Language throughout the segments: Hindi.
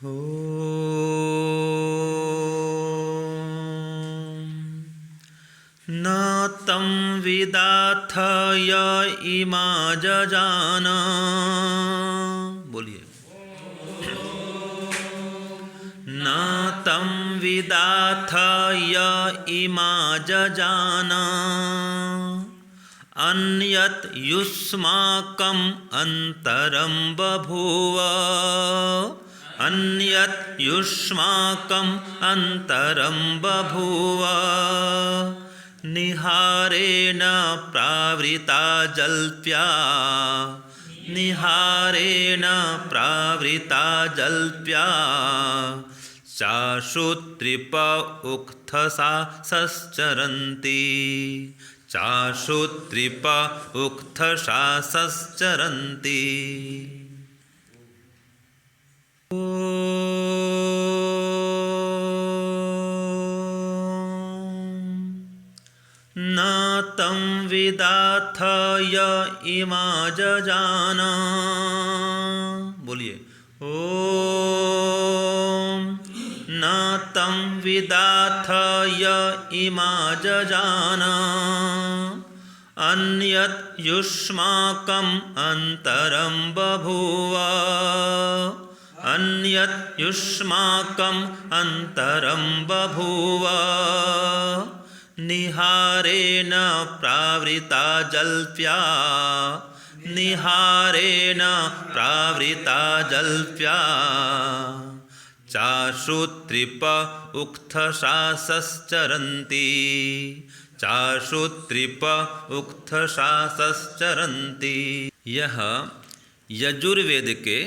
न तं विदाथ य इमा जजान। बोलिए। न तं विदाथ य इमा जजान अन्यत् युष्माकम् अन्तरं बभूव। अन्यत् युष्माकम् अन्तरं बभूव। निहारेण प्रावृता जल्प्या। निहारेण प्रावृता जल्प्या चाशुत्रिप उक्थसा सश्चरन्ति। चाशुत्रिप उक्थसा सश्चरन्ति। न तं विदाथ य इमा जजान। बोलिए। ओम। न तं विदाथ य इमा जजान अन्यत् युष्माकम् अन्तरं बभूव। अन्यत् युष्माकम् अन्तरं बभूव। निहारेण प्रावृता जल्प्या। निहारेण प्रावृता जल्प्या चाशुत्रिप उक्थसा सश्चरन्ति। चाशुत्रिप उक्थसा सश्चरन्ति। यह यजुर्वेद के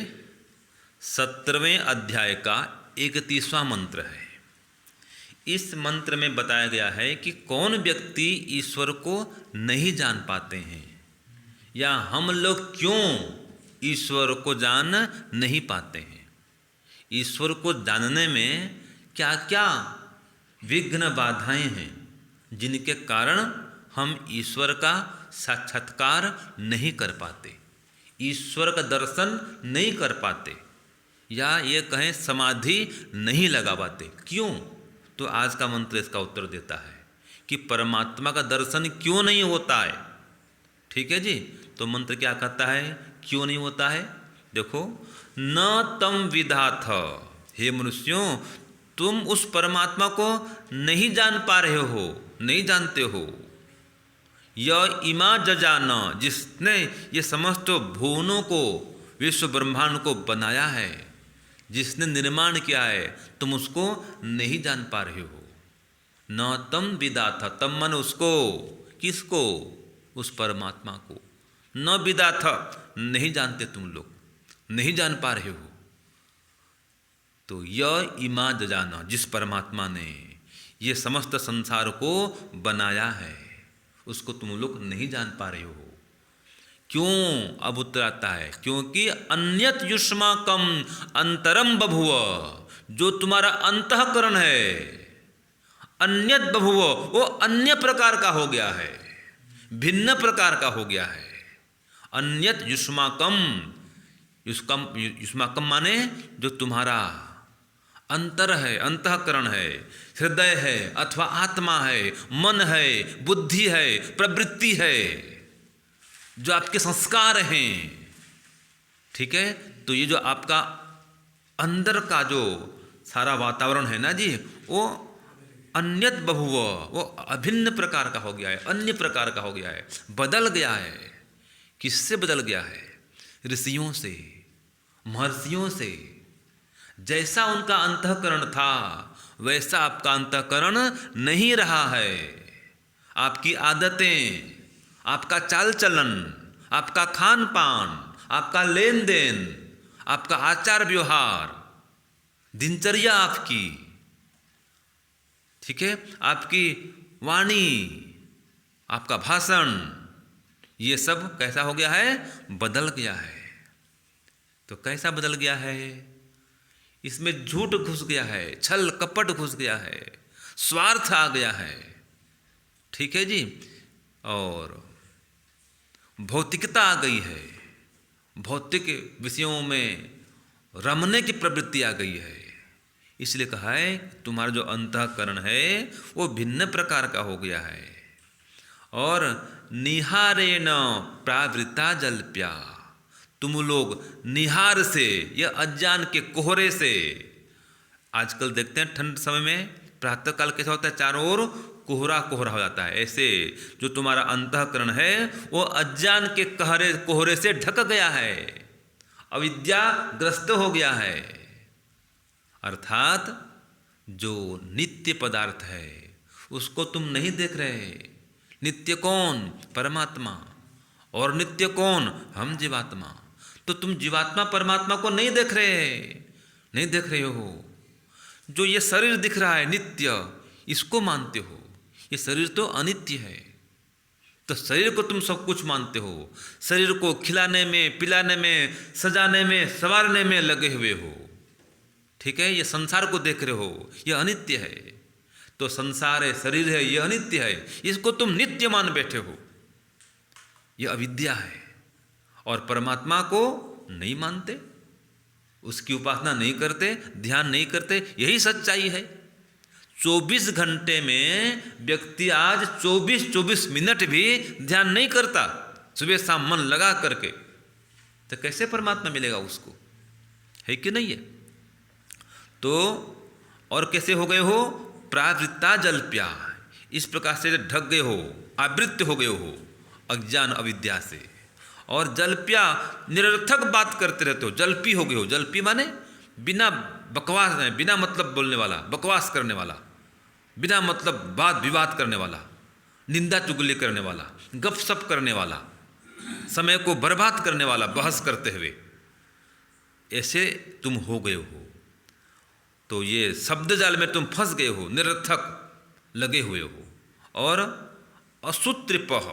17वें अध्याय का 31वां मंत्र है। इस मंत्र में बताया गया है कि कौन व्यक्ति ईश्वर को नहीं जान पाते हैं, या हम लोग क्यों ईश्वर को जान नहीं पाते हैं। ईश्वर को जानने में क्या क्या विघ्न बाधाएं हैं जिनके कारण हम ईश्वर का साक्षात्कार नहीं कर पाते, ईश्वर का दर्शन नहीं कर पाते, या ये कहें समाधि नहीं लगा पाते। क्यों? तो आज का मंत्र इसका उत्तर देता है कि परमात्मा का दर्शन क्यों नहीं होता है। ठीक है जी। तो मंत्र क्या कहता है, क्यों नहीं होता है? देखो, न तम विदाथ। हे मनुष्यों, तुम उस परमात्मा को नहीं जान पा रहे हो, नहीं जानते हो। य इमा जजान, जिसने ये समस्त भुवनों को, विश्व ब्रह्मांड को बनाया है, जिसने निर्माण किया है, तुम उसको नहीं जान पा रहे हो। न तम विदाथ, तम मन उसको, किसको? उस परमात्मा को। न विदाथ, नहीं जानते तुम लोग, नहीं जान पा रहे हो। तो य इमा जजाना, जिस परमात्मा ने ये समस्त संसार को बनाया है, उसको तुम लोग नहीं जान पा रहे हो। क्यों? अब उत्तर आता है, क्योंकि अन्यत युष्माकम अंतरम बभुव। जो तुम्हारा अंतःकरण है, अन्यत बभुव, वो अन्य प्रकार का हो गया है, भिन्न प्रकार का हो गया है। अन्यत युष्माकम, युष्माकम माने जो तुम्हारा अंतर है, अंतःकरण है, हृदय है अथवा आत्मा है, मन है, बुद्धि है, प्रवृत्ति है, जो आपके संस्कार हैं। ठीक है। तो ये जो आपका अंदर का जो सारा वातावरण है ना जी, वो अन्यत बभुव, वो अभिन्न प्रकार का हो गया है, अन्य प्रकार का हो गया है, बदल गया है। किससे बदल गया है? ऋषियों से, महर्षियों से। जैसा उनका अंतःकरण था वैसा आपका अंतःकरण नहीं रहा है। आपकी आदतें, आपका चाल चलन, आपका खान पान, आपका लेन देन, आपका आचार व्यवहार, दिनचर्या आपकी, ठीक है, आपकी वाणी, आपका भाषण, ये सब कैसा हो गया है? बदल गया है। तो कैसा बदल गया है? इसमें झूठ घुस गया है, छल कपट घुस गया है, स्वार्थ आ गया है। ठीक है जी। और भौतिकता आ गई है, भौतिक विषयों में रमने की प्रवृत्ति आ गई है। इसलिए कहा है तुम्हारा जो अंतःकरण है वो भिन्न प्रकार का हो गया है। और निहारेण प्रावृता जल्प्या, तुम लोग निहार से, यह अज्ञान के कोहरे से, आजकल देखते हैं ठंड समय में प्रातःकाल कैसा होता है, चारों ओर कोहरा कोहरा हो जाता है। ऐसे जो तुम्हारा अंतःकरण है वो अज्ञान के कोहरे से ढक गया है, अविद्याग्रस्त हो गया है। अर्थात जो नित्य पदार्थ है उसको तुम नहीं देख रहे। नित्य कौन? परमात्मा। और नित्य कौन? हम जीवात्मा। तो तुम जीवात्मा परमात्मा को नहीं देख रहे हो। जो ये शरीर दिख रहा है नित्य, इसको मानते हो। ये शरीर तो अनित्य है, तो शरीर को तुम सब कुछ मानते हो। शरीर को खिलाने में, पिलाने में, सजाने में, संवारने में लगे हुए हो। ठीक है, ये संसार को देख रहे हो, ये अनित्य है। तो संसार है, शरीर है, ये अनित्य है, इसको तुम नित्य मान बैठे हो। ये अविद्या है। और परमात्मा को नहीं मानते, उसकी उपासना नहीं करते, ध्यान नहीं करते, यही सच्चाई है। 24 घंटे में व्यक्ति आज 24 मिनट भी ध्यान नहीं करता, सुबह शाम मन लगा करके, तो कैसे परमात्मा मिलेगा उसको? है कि नहीं है? तो और कैसे हो गए हो? प्रावृत्ता जल्प्या, इस प्रकार से ढक गए हो, आवृत्त हो गए हो अज्ञान अविद्या से। और जल्प्या, निरर्थक बात करते रहते हो, जल्पी हो गए हो। जल्पी माने बिना बकवास, बिना मतलब बोलने वाला, बकवास करने वाला, बिना मतलब वाद विवाद करने वाला, निंदा चुगली करने वाला, गपशप करने वाला, समय को बर्बाद करने वाला, बहस करते हुए, ऐसे तुम हो गए हो। तो ये शब्द जाल में तुम फंस गए हो, निरर्थक लगे हुए हो। और असुतृपः,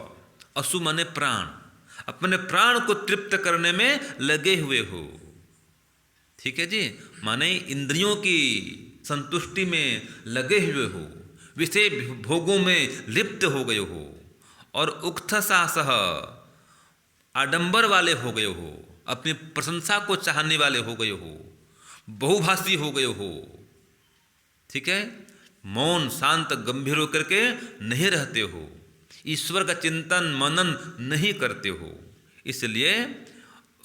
असु माने प्राण, अपने प्राण को तृप्त करने में लगे हुए हो। ठीक है जी, माने इंद्रियों की संतुष्टि में लगे हुए हो, विषय भोगों में लिप्त हो गए हो, और उक्थसासह, आडंबर वाले हो गए हो, अपनी प्रशंसा को चाहने वाले हो गए हो, बहुभाषी हो गए हो। ठीक है, मौन शांत गंभीर होकर के नहीं रहते हो, ईश्वर का चिंतन मनन नहीं करते हो। इसलिए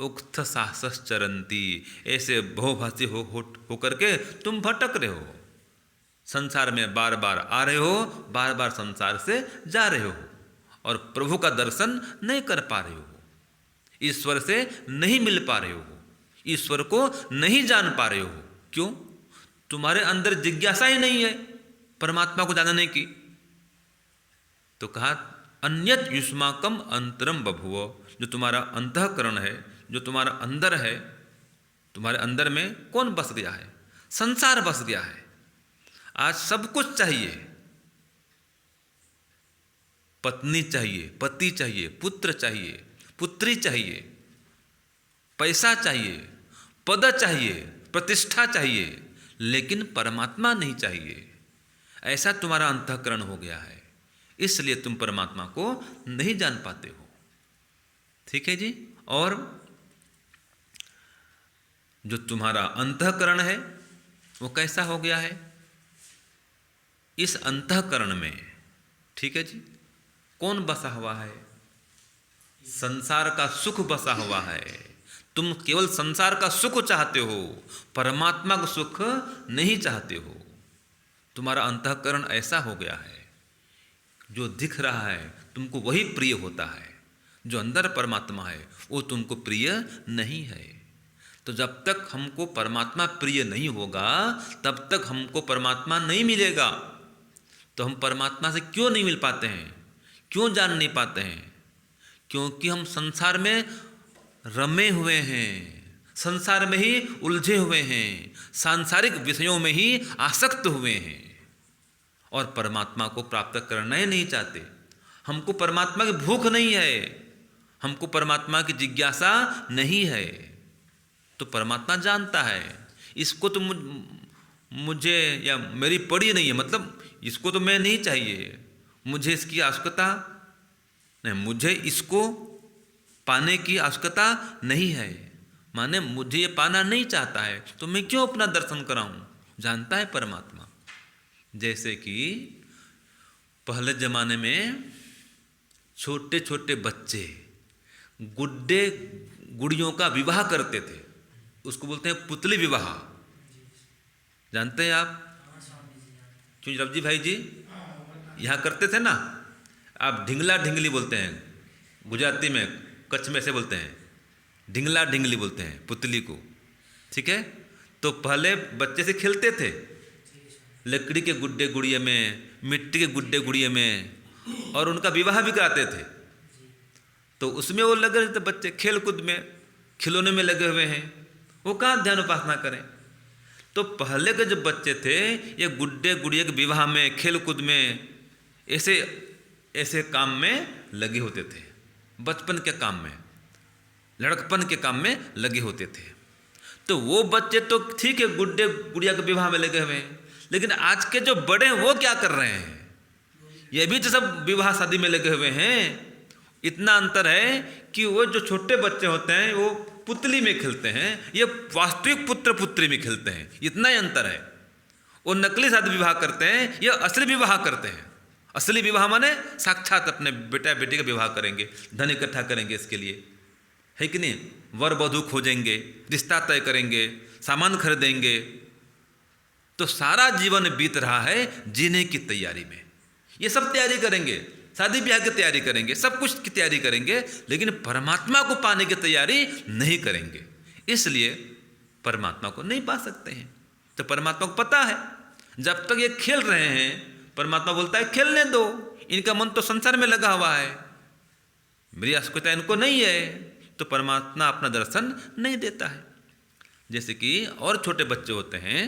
उक्त साहस चरंती, ऐसे बहुभाषी हो करके तुम भटक रहे हो, संसार में बार बार आ रहे हो, बार बार संसार से जा रहे हो, और प्रभु का दर्शन नहीं कर पा रहे हो, ईश्वर से नहीं मिल पा रहे हो, ईश्वर को नहीं जान पा रहे हो। क्यों? तुम्हारे अंदर जिज्ञासा ही नहीं है परमात्मा को जानने की। तो कहा अन्यत युष्माकम अंतरम बभुव, जो तुम्हारा अंतःकरण है, जो तुम्हारा अंदर है, तुम्हारे अंदर में कौन बस गया है? संसार बस गया है। आज सब कुछ चाहिए, पत्नी चाहिए, पति चाहिए, पुत्र चाहिए, पुत्री चाहिए, पैसा चाहिए, पद चाहिए, प्रतिष्ठा चाहिए, लेकिन परमात्मा नहीं चाहिए। ऐसा तुम्हारा अंतःकरण हो गया है, इसलिए तुम परमात्मा को नहीं जान पाते हो। ठीक है जी। और जो तुम्हारा अंतःकरण है वो कैसा हो गया है? इस अंतःकरण में, ठीक है जी, कौन बसा हुआ है? संसार का सुख बसा हुआ है। तुम केवल संसार का सुख चाहते हो, परमात्मा का सुख नहीं चाहते हो। तुम्हारा अंतःकरण ऐसा हो गया है, जो दिख रहा है तुमको वही प्रिय होता है, जो अंदर परमात्मा है वो तुमको प्रिय नहीं है। तो जब तक हमको परमात्मा प्रिय नहीं होगा तब तक हमको परमात्मा नहीं मिलेगा। तो हम परमात्मा से क्यों नहीं मिल पाते हैं, क्यों जान नहीं पाते हैं? क्योंकि हम संसार में रमे हुए हैं, संसार में ही उलझे हुए हैं, सांसारिक विषयों में ही आसक्त हुए हैं, और परमात्मा को प्राप्त करना ही नहीं चाहते। हमको परमात्मा की भूख नहीं है, हमको परमात्मा की जिज्ञासा नहीं है। तो परमात्मा जानता है इसको तो मुझे या मेरी पड़ी नहीं है, मतलब इसको तो मैं नहीं चाहिए, मुझे इसकी आवश्यकता नहीं, मुझे इसको पाने की आवश्यकता नहीं है। माने मुझे ये पाना नहीं चाहता है तो मैं क्यों अपना दर्शन कराऊं, जानता है परमात्मा। जैसे कि पहले ज़माने में छोटे छोटे बच्चे गुड्डे गुड़ियों का विवाह करते थे, उसको बोलते हैं पुतली विवाह। जानते हैं आप? क्यों रवजी भाई जी यहाँ करते थे ना। आप ढिंगला ढिंगली बोलते हैं गुजराती में, कच्छ में से बोलते हैं ढिंगला ढिंगली बोलते हैं पुतली को, ठीक है। तो पहले बच्चे से खेलते थे लकड़ी के गुड्डे गुड़िया में, मिट्टी के गुड्डे गुड़िया में, और उनका विवाह भी कराते थे। तो उसमें वो लगे रहते बच्चे, खेल कूद में, खिलौने में लगे हुए हैं, वो कहाँ ध्यान उपासना करें। तो पहले के जो बच्चे थे ये गुड्डे गुड़िया के विवाह में, खेल कूद में, ऐसे ऐसे काम में लगे होते थे, बचपन के काम में, लड़कपन के काम में लगे होते थे। तो वो बच्चे तो ठीक है गुड्डे गुड़िया के विवाह में लगे हुए हैं, लेकिन आज के जो बड़े हैं वो क्या कर रहे हैं, ये भी तो सब विवाह शादी में लगे हुए हैं। इतना अंतर है कि वो जो छोटे बच्चे होते हैं वो पुतली में खेलते हैं, ये वास्तविक पुत्र पुत्री में खेलते हैं, इतना ही अंतर है। वो नकली शादी विवाह करते हैं, ये असली विवाह करते हैं। असली विवाह माने साक्षात अपने बेटा बेटी का विवाह करेंगे, धन इकट्ठा करेंगे इसके लिए, है कि नहीं। वर वधू खोजेंगे, रिश्ता तय करेंगे, सामान खरीदेंगे। तो सारा जीवन बीत रहा है जीने की तैयारी में, ये सब तैयारी करेंगे, शादी ब्याह की तैयारी करेंगे, सब कुछ की तैयारी करेंगे, लेकिन परमात्मा को पाने की तैयारी नहीं करेंगे। इसलिए परमात्मा को नहीं पा सकते हैं। तो परमात्मा को पता है जब तक ये खेल रहे हैं, परमात्मा बोलता है खेलने दो, इनका मन तो संसार में लगा हुआ है, मेरी आवश्यकता इनको नहीं है। तो परमात्मा अपना दर्शन नहीं देता है। जैसे कि और छोटे बच्चे होते हैं,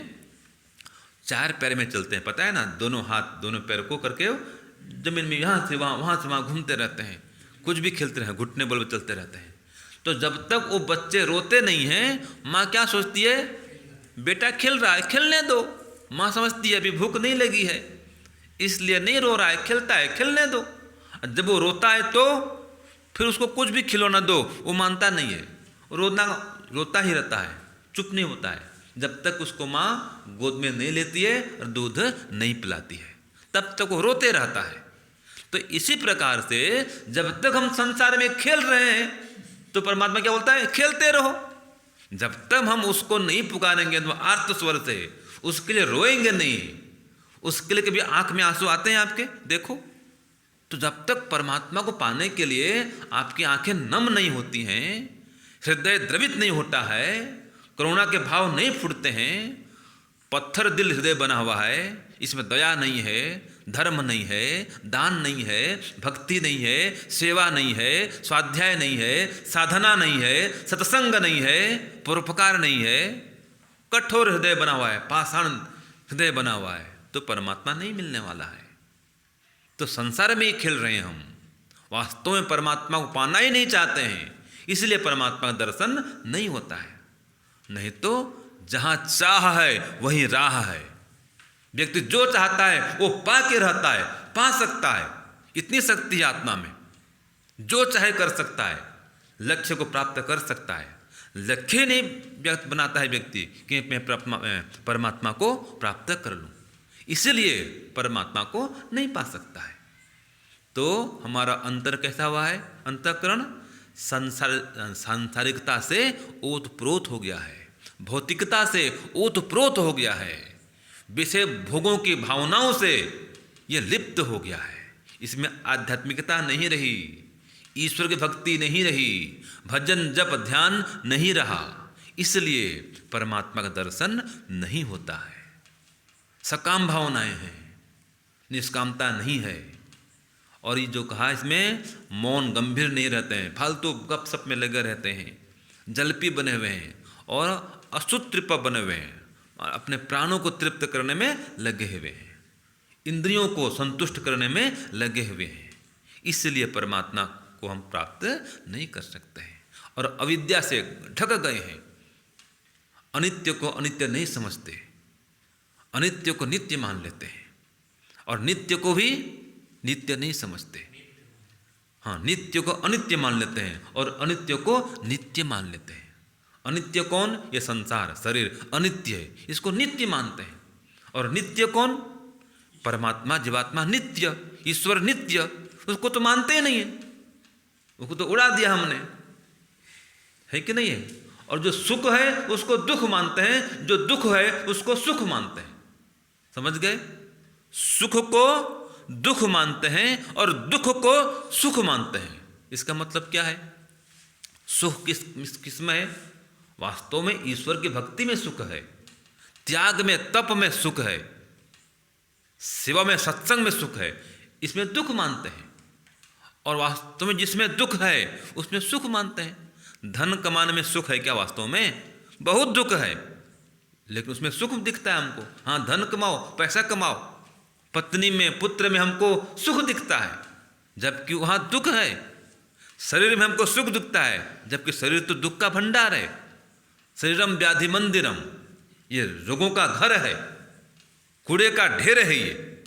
4 पैर में चलते हैं, पता है ना, दोनों हाथ दोनों पैर को करके जमीन में यहाँ से वहाँ घूमते रहते हैं, कुछ भी खेलते रहे, घुटने बल चलते रहते हैं। तो जब तक वो बच्चे रोते नहीं हैं, माँ क्या सोचती है, बेटा खेल रहा है खेलने दो। माँ समझती है अभी भूख नहीं लगी है, इसलिए नहीं रो रहा है, खेलता है खेलने दो। जब वो रोता है तो फिर उसको कुछ भी खिलौना दो, वो मानता नहीं है, रोता ही रहता है, चुप नहीं होता है, जब तक उसको माँ गोद में नहीं लेती है और दूध नहीं पिलाती है, तब तक वो रोते रहता है। तो इसी प्रकार से जब तक हम संसार में खेल रहे हैं तो परमात्मा क्या बोलता है, खेलते रहो। जब तक हम उसको नहीं पुकारेंगे तो आर्त स्वर से, उसके लिए रोएंगे नहीं, उसके लिए कभी आंख में आंसू आते हैं आपके, देखो। तो जब तक परमात्मा को पाने के लिए आपकी आंखें नम नहीं होती हैं, हृदय द्रवित नहीं होता है, करुणा के भाव नहीं फूटते हैं, पत्थर दिल हृदय बना हुआ है, इसमें दया नहीं है, धर्म नहीं है, दान नहीं है, भक्ति नहीं है, सेवा नहीं है, स्वाध्याय नहीं है, साधना नहीं है, सत्संग नहीं है, परोपकार नहीं है, कठोर हृदय बना हुआ है, पाषाण हृदय बना हुआ है, तो परमात्मा नहीं मिलने वाला है। तो संसार में ही खेल रहे हैं हम, वास्तव में परमात्मा को पाना ही नहीं चाहते हैं, इसलिए परमात्मा का दर्शन नहीं होता है। नहीं तो जहाँ चाह है वहीं राह है। व्यक्ति जो चाहता है वो पा के रहता है, पा सकता है, इतनी शक्ति है आत्मा में, जो चाहे कर सकता है, लक्ष्य को प्राप्त कर सकता है। लक्ष्य नहीं व्यक्त बनाता है व्यक्ति कि मैं परमात्मा को प्राप्त कर लूँ, इसलिए परमात्मा को नहीं पा सकता है। तो हमारा अंतर कैसा हुआ है, अंतःकरण सांसारिकता से ओतप्रोत हो गया है, भौतिकता से ओतप्रोत हो गया है, विषय भोगों की भावनाओं से ये लिप्त हो गया है। इसमें आध्यात्मिकता नहीं रही, ईश्वर की भक्ति नहीं रही, भजन जप ध्यान नहीं रहा, इसलिए परमात्मा का दर्शन नहीं होता है। सकाम भावनाएं हैं, निष्कामता नहीं है। और ये जो कहा इसमें मौन गंभीर नहीं रहते हैं, फालतू गपशप में लगे रहते हैं, जल्पी बने हुए हैं और असूत्रिप बने हुए हैं, और अपने प्राणों को तृप्त करने में लगे हुए हैं, इंद्रियों को संतुष्ट करने में लगे हुए हैं। इसलिए परमात्मा को हम प्राप्त नहीं कर सकते हैं और अविद्या से ढक गए हैं। अनित्य को अनित्य नहीं समझते, अनित्य को नित्य मान लेते हैं और नित्य को भी नित्य नहीं समझते। हाँ, नित्य को अनित्य मान लेते हैं और अनित्य को नित्य मान लेते हैं। अनित्य कौन? ये संसार शरीर अनित्य है, इसको नित्य मानते हैं। और नित्य कौन? परमात्मा जीवात्मा नित्य, ईश्वर नित्य, उसको तो मानते ही नहीं है, उसको तो उड़ा दिया हमने, है कि नहीं है। और जो सुख है उसको दुख मानते हैं, जो दुख है उसको सुख मानते हैं। समझ गए? सुख को दुख मानते हैं और दुख को सुख मानते हैं। इसका मतलब क्या है? सुख किस में है? वास्तव में ईश्वर की भक्ति में सुख है, त्याग में तप में सुख है, सेवा में सत्संग में सुख है, इसमें दुख मानते हैं। और वास्तव में जिसमें दुख है उसमें सुख मानते हैं। धन कमाने में सुख है क्या? वास्तव में बहुत दुख है, लेकिन उसमें सुख दिखता है हमको। हाँ, धन कमाओ, पैसा कमाओ, पत्नी में पुत्र में हमको सुख दिखता है, जबकि वहाँ दुख है। शरीर में हमको सुख दिखता है, जबकि शरीर तो दुख का भंडार है। शरीरम व्याधि मंदिरम, ये रोगों का घर है, कूड़े का ढेर है। ये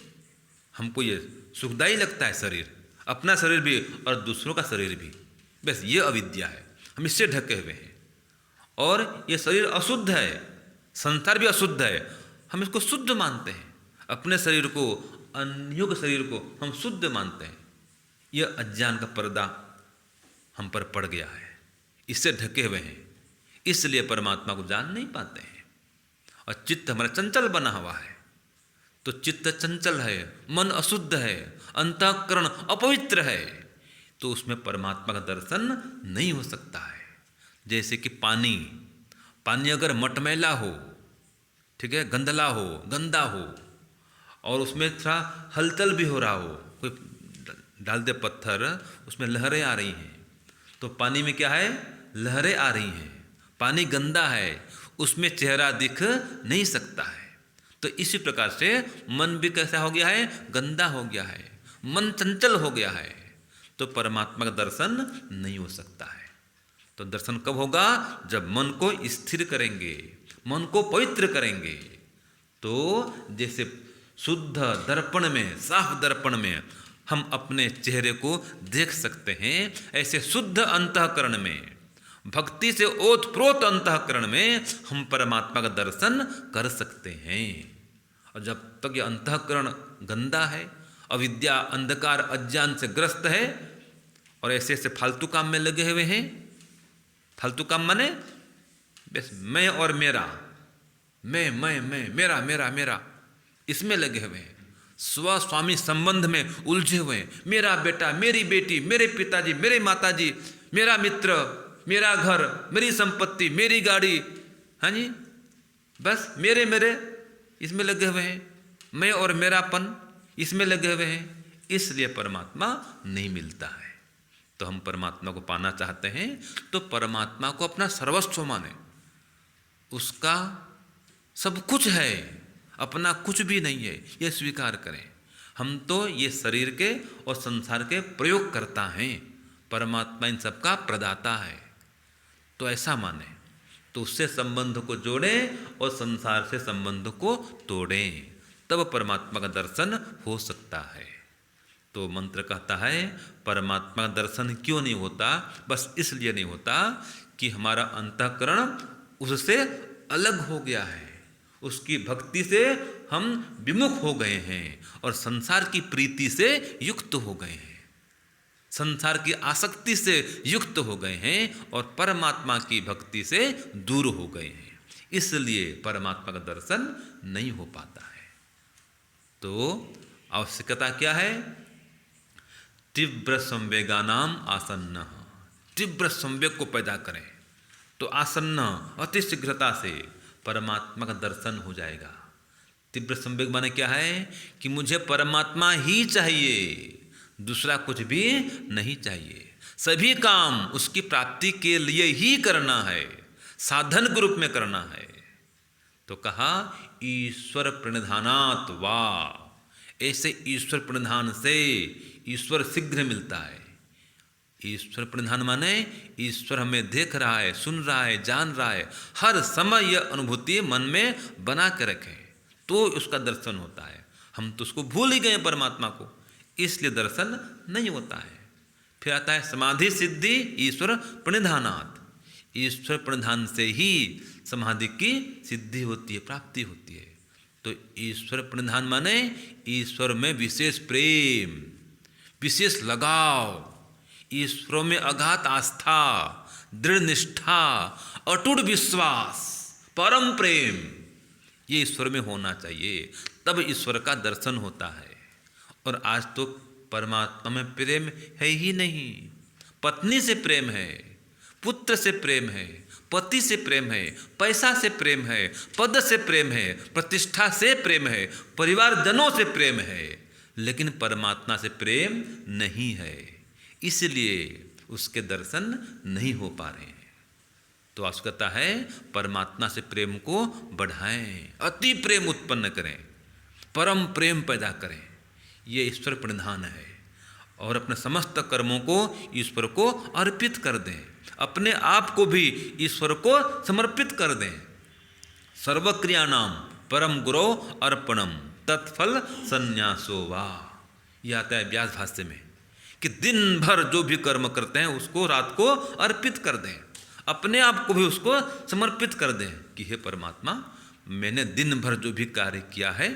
हमको ये सुखदायी लगता है शरीर, अपना शरीर भी और दूसरों का शरीर भी। बस ये अविद्या है, हम इससे ढके हुए हैं। और ये शरीर अशुद्ध है, संसार भी अशुद्ध है, हम इसको शुद्ध मानते हैं। अपने शरीर को, अन्यों के शरीर को हम शुद्ध मानते हैं। यह अज्ञान का पर्दा हम पर पड़ गया है, इससे ढके हुए हैं, इसलिए परमात्मा को जान नहीं पाते हैं। और चित्त हमारा चंचल बना हुआ है, तो चित्त चंचल है, मन अशुद्ध है, अंतःकरण अपवित्र है, तो उसमें परमात्मा का दर्शन नहीं हो सकता है। जैसे कि पानी अगर मटमैला हो, ठीक है, गंदला हो, गंदा हो, और उसमें थोड़ा हलचल भी हो रहा हो, कोई डाल दे पत्थर, उसमें लहरें आ रही हैं, तो पानी में क्या है? लहरें आ रही हैं। पानी गंदा है, उसमें चेहरा दिख नहीं सकता है। तो इसी प्रकार से मन भी कैसा हो गया है? गंदा हो गया है, मन चंचल हो गया है, तो परमात्मा का दर्शन नहीं हो सकता है। तो दर्शन कब होगा? जब मन को स्थिर करेंगे, मन को पवित्र करेंगे। तो जैसे शुद्ध दर्पण में, साफ दर्पण में हम अपने चेहरे को देख सकते हैं, ऐसे शुद्ध अंतःकरण में, भक्ति से ओतप्रोत अंतःकरण में हम परमात्मा का दर्शन कर सकते हैं। और जब तक ये अंतःकरण गंदा है, अविद्या अंधकार अज्ञान से ग्रस्त है, और ऐसे ऐसे फालतू काम में लगे हुए हैं, फालतू काम माने बस मैं और मेरा, मैं मेरा मेरा मेरा, इसमें लगे हुए हैं, स्व स्वामी संबंध में उलझे हुए हैं। मेरा बेटा, मेरी बेटी, मेरे पिताजी, मेरे माताजी, मेरा मित्र, मेरा घर, मेरी संपत्ति, मेरी गाड़ी, हाँ जी, बस मेरे मेरे इसमें लगे हुए हैं। मैं और मेरापन इसमें लगे हुए हैं, इसलिए परमात्मा नहीं मिलता है। तो हम परमात्मा को पाना चाहते हैं तो परमात्मा को अपना सर्वस्व माने, उसका सब कुछ है, अपना कुछ भी नहीं है, यह स्वीकार करें। हम तो ये शरीर के और संसार के प्रयोग करता हैं, परमात्मा इन सब का प्रदाता है। तो ऐसा माने, तो उससे संबंध को जोड़ें और संसार से संबंध को तोड़ें, तब परमात्मा का दर्शन हो सकता है। तो मंत्र कहता है परमात्मा का दर्शन क्यों नहीं होता? बस इसलिए नहीं होता कि हमारा अंतःकरण उससे अलग हो गया है, उसकी भक्ति से हम विमुख हो गए हैं और संसार की प्रीति से युक्त हो गए हैं, संसार की आसक्ति से युक्त हो गए हैं और परमात्मा की भक्ति से दूर हो गए हैं, इसलिए परमात्मा का दर्शन नहीं हो पाता है। तो आवश्यकता क्या है? तीव्र संवेगानाम आसन्न, तीव्र संवेग को पैदा करें, तो आसन्न अति शीघ्रता से परमात्मा का दर्शन हो जाएगा। तीव्र संवेग माने क्या है? कि मुझे परमात्मा ही चाहिए, दूसरा कुछ भी नहीं चाहिए, सभी काम उसकी प्राप्ति के लिए ही करना है, साधन के रूप में करना है। तो कहा ईश्वर प्रणिधानात् वा, ऐसे ईश्वर प्रणिधान से ईश्वर शीघ्र मिलता है। ईश्वर प्रणिधान माने ईश्वर हमें देख रहा है, सुन रहा है, जान रहा है, हर समय यह अनुभूति मन में बना के रखें तो उसका दर्शन होता है। हम तो उसको भूल ही गए परमात्मा को, इसलिए दर्शन नहीं होता है। फिर आता है समाधि सिद्धि ईश्वर प्रणिधानात्, ईश्वर प्रणिधान से ही समाधि की सिद्धि होती है, प्राप्ति होती है। तो ईश्वर प्रणिधान माने ईश्वर में विशेष प्रेम, विशेष लगाव, ईश्वर में अगाध आस्था, दृढ़ निष्ठा, अटूट विश्वास, परम प्रेम, ये ईश्वर में होना चाहिए, तब ईश्वर का दर्शन होता है। और आज तो परमात्मा में प्रेम है ही नहीं। पत्नी से प्रेम है, पुत्र से प्रेम है, पति से प्रेम है, पैसा से प्रेम है, पद से प्रेम है, प्रतिष्ठा से प्रेम है, परिवारजनों से प्रेम है, लेकिन परमात्मा से प्रेम नहीं है, इसलिए उसके दर्शन नहीं हो पा रहे हैं। तो आवश्यकता है परमात्मा से प्रेम को बढ़ाएं, अति प्रेम उत्पन्न करें, परम प्रेम पैदा करें। ये ईश्वर प्रणिधान है। और अपने समस्त कर्मों को ईश्वर को अर्पित कर दें, अपने आप को भी ईश्वर को समर्पित कर दें। सर्वक्रियाणाम परम गुरो अर्पणम तत्फल संन्यासो वा, यह आता है व्यास भाष्य में कि दिन भर जो भी कर्म करते हैं उसको रात को अर्पित कर दें, अपने आप को भी उसको समर्पित कर दें कि हे परमात्मा, मैंने दिन भर जो भी कार्य किया है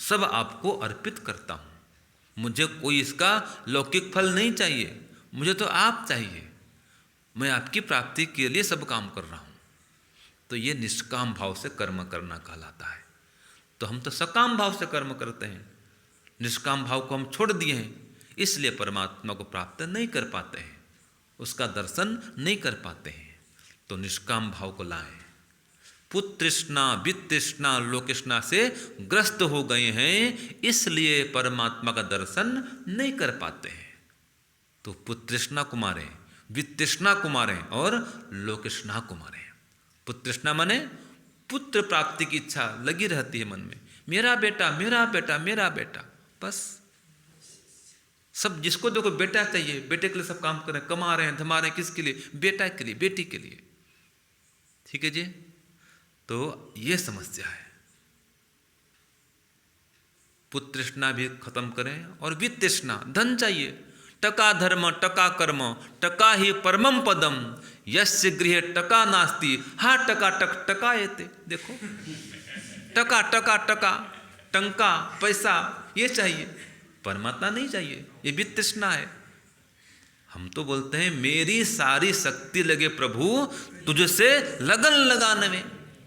सब आपको अर्पित करता हूँ, मुझे कोई इसका लौकिक फल नहीं चाहिए, मुझे तो आप चाहिए, मैं आपकी प्राप्ति के लिए सब काम कर रहा हूँ। तो ये निष्काम भाव से कर्म करना कहलाता है। तो हम तो सकाम भाव से कर्म करते हैं, निष्काम भाव को हम छोड़ दिए हैं, इसलिए परमात्मा को प्राप्त नहीं कर पाते हैं, उसका दर्शन नहीं कर पाते हैं। तो निष्काम भाव को लाएं। पुत्रृष्णा, वित्तृष्णा, लोकतृष्णा से ग्रस्त हो गए हैं, इसलिए परमात्मा का दर्शन नहीं कर पाते हैं। तो पुत्रृष्णा को मारें, वित्तृष्णा को मारें और लोकतृष्णा को मारें। पुत्रृष्णा माने पुत्र प्राप्ति की इच्छा लगी रहती है मन में, मेरा बेटा मेरा बेटा मेरा बेटा, बस सब जिसको देखो बेटा चाहिए, बेटे के लिए सब काम कर रहे हैं, कमा रहे हैं, धमा रहे हैं, किसके लिए? बेटा के लिए, बेटी के लिए। ठीक है जी। तो ये समस्या है। पुत्रृष्णा भी खत्म करें और वित्तृष्णा, धन चाहिए, टका धर्म टका कर्म टका ही परमम पदम यस्य गृहे टका नास्ति हा टका टक टका येते। देखो टका टका टका टंका पैसा ये चाहिए, परमात्मा नहीं चाहिए, ये वित्तृष्णा है। हम तो बोलते हैं मेरी सारी शक्ति लगे प्रभु तुझसे लगन लगाने में,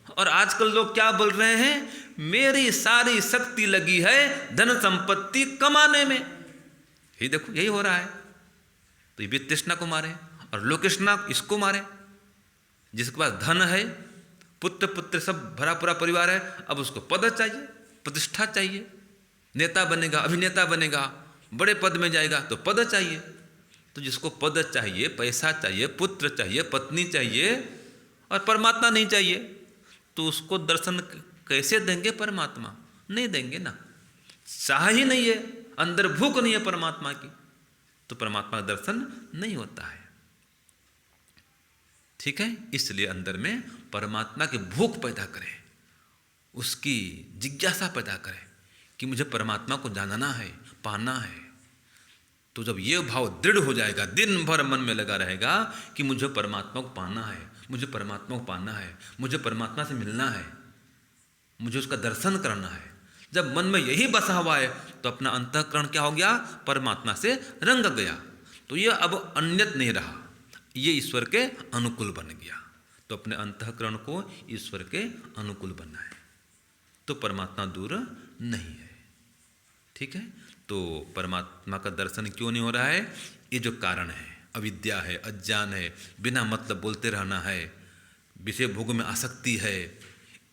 और आजकल लोग क्या बोल रहे हैं? मेरी सारी शक्ति लगी है धन संपत्ति कमाने में। ये देखो यही हो रहा है। तो ये वित्तृष्णा को मारे और लोकतृष्णा इसको मारे। जिसके पास धन है, पुत्र पुत्र सब भरा पूरा परिवार है, अब उसको पद चाहिए, प्रतिष्ठा चाहिए, नेता बनेगा, अभिनेता बनेगा, बड़े पद में जाएगा तो पद चाहिए। तो जिसको पद चाहिए, पैसा चाहिए, पुत्र चाहिए, पत्नी चाहिए और परमात्मा नहीं चाहिए, तो उसको दर्शन कैसे देंगे? परमात्मा नहीं देंगे ना। चाह ही नहीं है, अंदर भूख नहीं है परमात्मा की, तो परमात्मा का दर्शन नहीं होता है। ठीक है, इसलिए अंदर में परमात्मा की भूख पैदा करें, उसकी जिज्ञासा पैदा करें कि मुझे परमात्मा को जानना है, पाना है। तो जब ये भाव दृढ़ हो जाएगा, दिन भर मन में लगा रहेगा कि मुझे परमात्मा को पाना है, मुझे परमात्मा को पाना है, मुझे परमात्मा से मिलना है, मुझे उसका दर्शन करना है। जब मन में यही बसा हुआ है तो अपना अंतःकरण क्या हो गया? परमात्मा से रंग गया। तो ये अब अन्यत नहीं रहा, ये ईश्वर के अनुकूल बन गया। तो अपने अंतःकरण को ईश्वर के अनुकूल बनाए तो परमात्मा दूर नहीं है। ठीक है, तो परमात्मा का दर्शन क्यों नहीं हो रहा है? ये जो कारण है, अविद्या है, अज्ञान है, बिना मतलब बोलते रहना है, विषय भोग में आसक्ति है,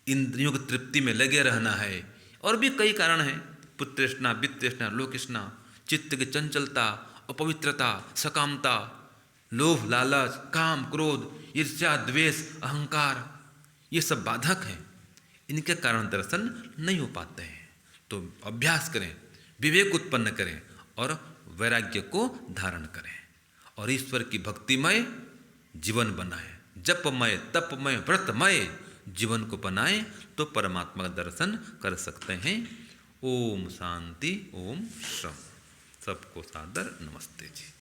इंद्रियों की तृप्ति में लगे रहना है, और भी कई कारण हैं। पुत्रृष्णा, वित्तृष्णा, लोकतृष्णा, चित्त की चंचलता, अपवित्रता, सकामता, लोभ, लालच, काम, क्रोध, ईर्ष्या, द्वेष, अहंकार, ये सब बाधक हैं। इनके कारण दर्शन नहीं हो पाते हैं। तो अभ्यास करें, विवेक उत्पन्न करें और वैराग्य को धारण करें और ईश्वर की भक्तिमय जीवन बनाएं, जपमय, तपमय, व्रतमय जीवन को बनाएं तो परमात्मा का दर्शन कर सकते हैं। ओम शांति, ओम श्रम। सबको सादर नमस्ते जी।